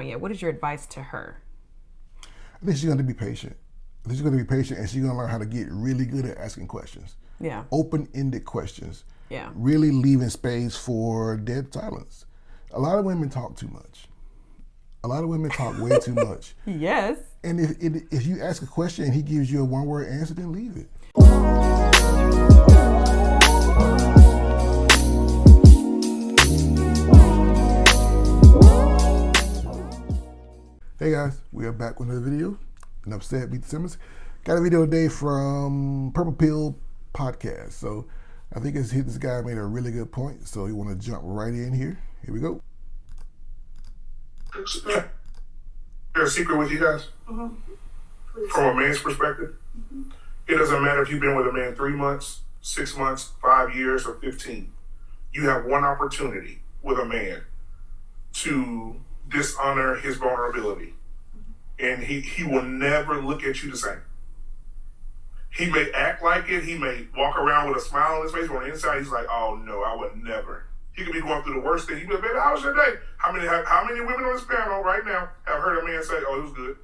Yeah, what is your advice to her? I think she's going to be patient. I think she's going to be patient, and she's going to learn how to get really good at asking questions. Yeah. Open-ended questions. Yeah. Really leaving space for dead silence. A lot of women talk too much. A lot of women talk way too much. Yes. And if you ask a question and he gives you a one-word answer, then leave it. Hey guys, we are back with another video. Enough said, beat the Simmons. Got a video today from Purple Pill Podcast. So I think this guy made a really good point. So you want to jump right in here. Here we go. There's a secret with you guys. From a man's perspective, it doesn't matter if you've been with a man 3 months, 6 months, 5 years, or 15. You have one opportunity with a man to dishonor his vulnerability, and he will never look at you the same. He may act like it. He may walk around with a smile on his face, but on the inside, he's like, "Oh no, I would never." He could be going through the worst thing. You be like, "Baby, how was your day?" How many women on this panel right now have heard a man say, "Oh, it was good.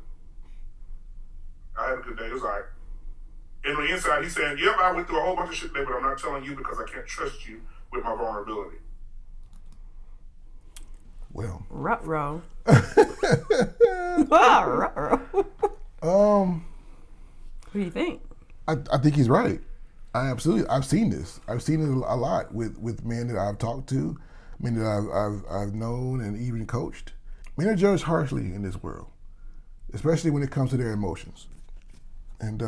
I had a good day. It was all right." And on the inside, he's saying, "Yep, I went through a whole bunch of shit today, but I'm not telling you because I can't trust you with my vulnerability." Well, Ruh-roh. What do you think? I think he's right. I've seen this. I've seen it a lot with men that I've talked to, men that I've known and even coached. Men are judged harshly in this world, especially when it comes to their emotions. And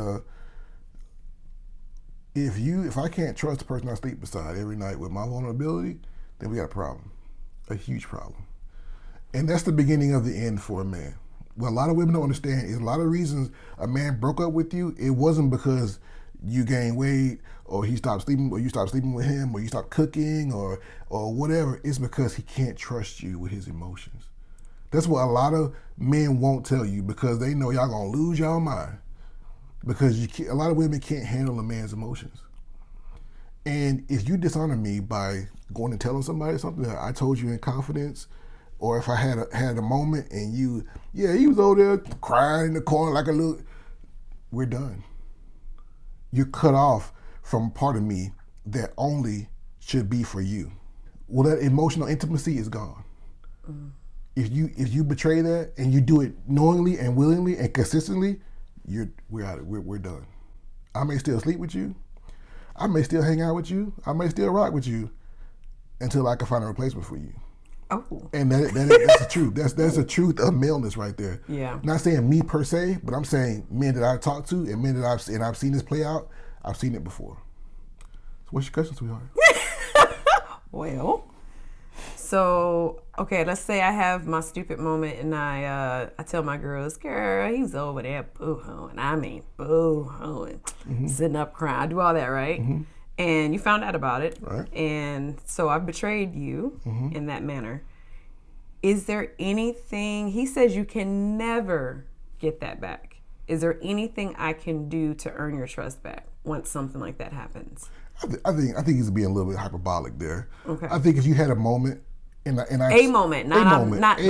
if I can't trust the person I sleep beside every night with my vulnerability, then we got a problem, a huge problem. And that's the beginning of the end for a man. What a lot of women don't understand is a lot of reasons a man broke up with you, it wasn't because you gained weight or he stopped sleeping or you stopped sleeping with him or you stopped cooking or whatever. It's because he can't trust you with his emotions. That's what a lot of men won't tell you because they know y'all gonna lose y'all mind because a lot of women can't handle a man's emotions. And if you dishonor me by going and telling somebody something that I told you in confidence, or if I had a moment and he was over there crying in the corner like a little, we're done. You're cut off from part of me that only should be for you. Well, that emotional intimacy is gone. Mm. If you betray that and you do it knowingly and willingly and consistently, we're out. We're done. I may still sleep with you. I may still hang out with you. I may still rock with you until I can find a replacement for you. Oh. And that's the truth. That's the truth of maleness right there. Yeah. Not saying me per se, but I'm saying men that I've talked to and men that I've seen this play out. I've seen it before. So what's your question, sweetheart? Well, so okay, let's say I have my stupid moment and I tell my girls, "Girl, he's over there boo-hooing." I mean boo-hooing, sitting up crying. I do all that, right? Mm-hmm. And you found out about it, right. And so I've betrayed you in that manner. Is there anything, he says you can never get that back. Is there anything I can do to earn your trust back once something like that happens? I think he's being a little bit hyperbolic there. Okay. I think if you had a moment, not that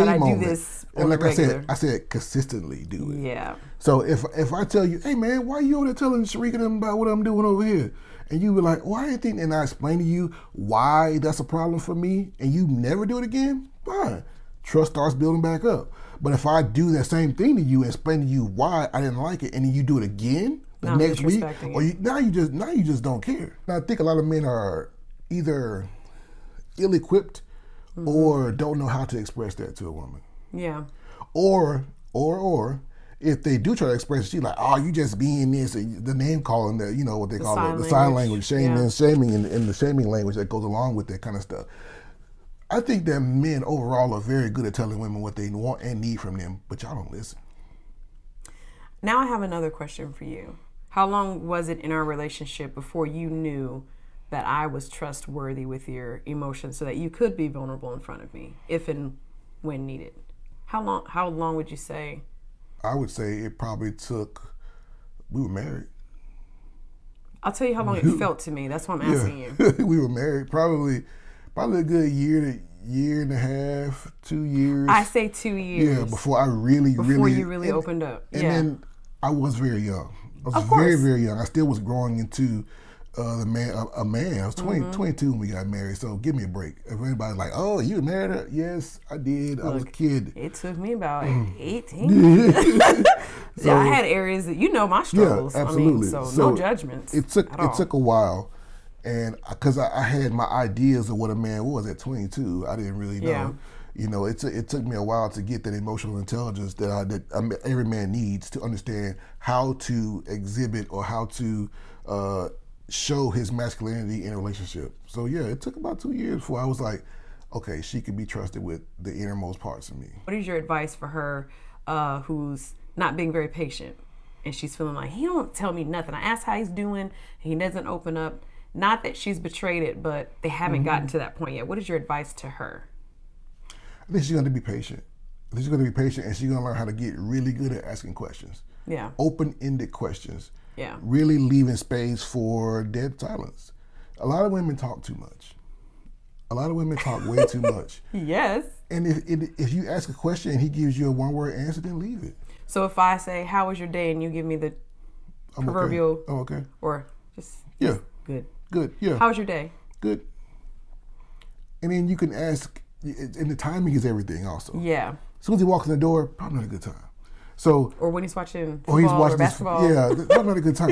I do this on and like regular. I said consistently do it. Yeah. So if I tell you, "Hey man, why are you over there telling Sharika them about what I'm doing over here?" And you were like, "Why do you think?" And I explain to you why that's a problem for me, and you never do it again, fine. Trust starts building back up. But if I do that same thing to you and explain to you why I didn't like it, and then you do it again the next week, or now you just don't care. Now I think a lot of men are either ill-equipped or don't know how to express that to a woman. Yeah. Or if they do try to express it, she's like, "Oh, you just being this," the name calling, that, what they call it, the sign language, shaming and the shaming language that goes along with that kind of stuff. I think that men overall are very good at telling women what they want and need from them, but y'all don't listen. Now I have another question for you. How long was it in our relationship before you knew that I was trustworthy with your emotions so that you could be vulnerable in front of me if and when needed? How long would you say? I would say it probably took, we were married. I'll tell you how long it felt to me. That's why I'm asking you. We were married probably a good year year and a half, 2 years. I say 2 years. Yeah, before I really you really opened up. And yeah. then I was very young. I was Of course. very, very young. I still was growing into a man. I was 22 when we got married, so give me a break. If anybody's like, oh, you married her? Yes, I did. I was a kid. It took me about 18. So, I had areas that, my struggles. Yeah, absolutely. I mean, so no judgments. It took a while, and because I had my ideas of what a man was at 22, I didn't really know. Yeah. It took me a while to get that emotional intelligence that every man needs to understand how to exhibit or how to show his masculinity in a relationship. So yeah, it took about 2 years before I was like, okay, she can be trusted with the innermost parts of me. What is your advice for her who's not being very patient and she's feeling like, he don't tell me nothing? I ask how he's doing and he doesn't open up. Not that she's betrayed it, but they haven't gotten to that point yet. What is your advice to her? I think she's going to be patient. I think she's going to be patient, and she's going to learn how to get really good at asking questions. Yeah. Open-ended questions. Yeah. Really leaving space for dead silence. A lot of women talk too much. A lot of women talk way too much. Yes. And if you ask a question and he gives you a one-word answer, then leave it. So if I say, how was your day? And you give me the proverbial. Okay. Oh, okay. Or just good. Good, yeah. How was your day? Good. And then you can ask, and the timing is everything also. Yeah. As soon as he walks in the door, probably not a good time. So, or when he's watching football or basketball. That's not a good time.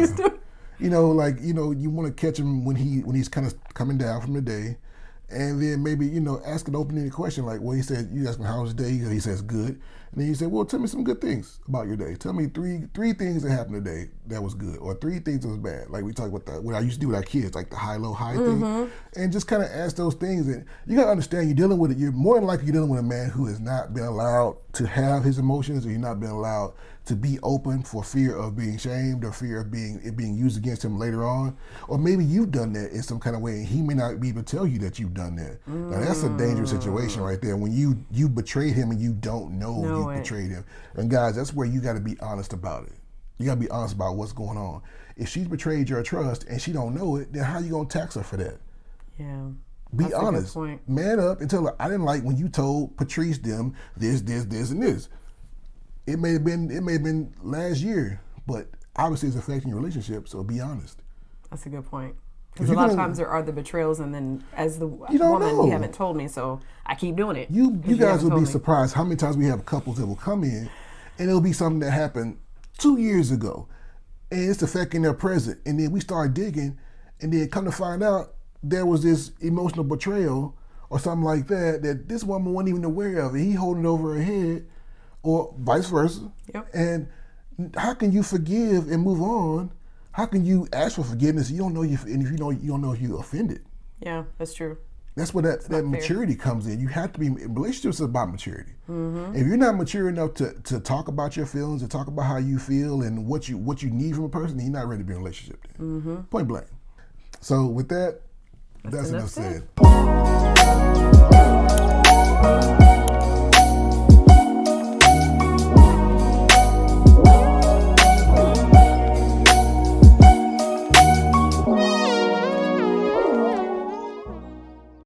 You want to catch him when he's kind of coming down from the day, and then maybe ask an open-ended question like, well, he said, you ask him how was his day, he says good, and then you say, well, tell me some good things about your day. Tell me three things that happened today that was good, or 3 things that was bad. Like we talk about what I used to do with our kids, like the high-low high thing, and just kind of ask those things. And you gotta understand, you're more than likely dealing with a man who has not been allowed to have his emotions, or you're not been allowed to be open for fear of being shamed or fear of it being used against him later on. Or maybe you've done that in some kind of way and he may not be able to tell you that you've done that. Now that's a dangerous situation right there, when you betrayed him and you don't know you betrayed him. And guys, that's where you gotta be honest about it. You gotta be honest about what's going on. If she's betrayed your trust and she don't know it, then how you gonna tax her for that? Yeah. Be honest. Man up and tell her, I didn't like when you told Patrice them this, and this. It may have been last year, but obviously it's affecting your relationship, so be honest. That's a good point. Because a lot of times there are the betrayals, and then as the woman, you haven't told me, so I keep doing it. You guys will be surprised how many times we have couples that will come in, and it'll be something that happened 2 years ago, and it's affecting their present, and then we start digging, and then come to find out there was this emotional betrayal or something like that this woman wasn't even aware of, and he holding it over her head, or vice versa. Yep. And how can you forgive and move on? How can you ask for forgiveness? You don't know you don't know if you offended. Yeah, that's true. That's where that maturity comes in. You have to be. Relationships is about maturity. If you're not mature enough to talk about your feelings and talk about how you feel and what you need from a person, then you're not ready to be in a relationship. Then. Point blank. So with that, that's enough said.